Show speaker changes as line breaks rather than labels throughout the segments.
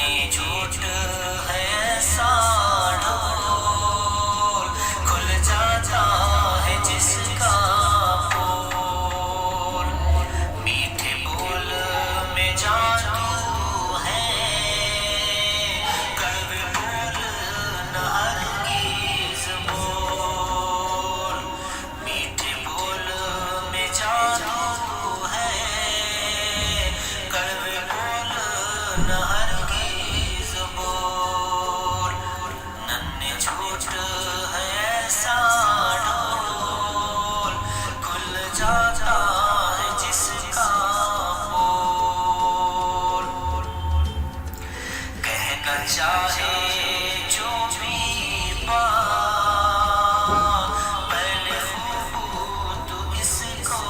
झूठ है ऐसा ढोल, खुल जाता है जिसका पोल। मीठे बोल में जादू है, कड़वे बोल न हरगिज़ बोल। मीठे बोल में जादू है, कड़वे बोल न हरगिज़ बोल। नन्हे झूठ है ऐसा ढोल, खुल जाता है जिसका पोल। कहना चाहे जो भी बात, पहले खूब तू इसको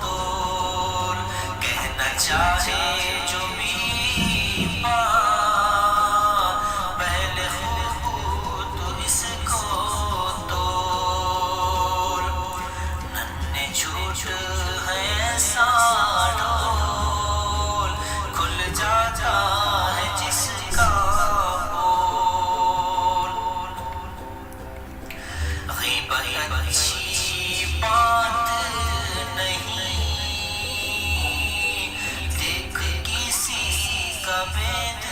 तोल। कहना चाहे जो भी बात, पहले खूब तू इसको तोल। नन्हे झूठ है ऐसा ढोल, खुल जाता है जिसका पोल। गीबत अच्छी बात नहीं, देख किसी का भेद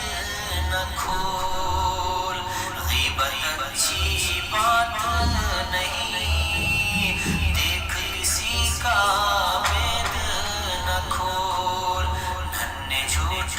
न खोल। गीबत अच्छी बात नहीं, देख किसी का भेद न खोल। नन्हे झूठ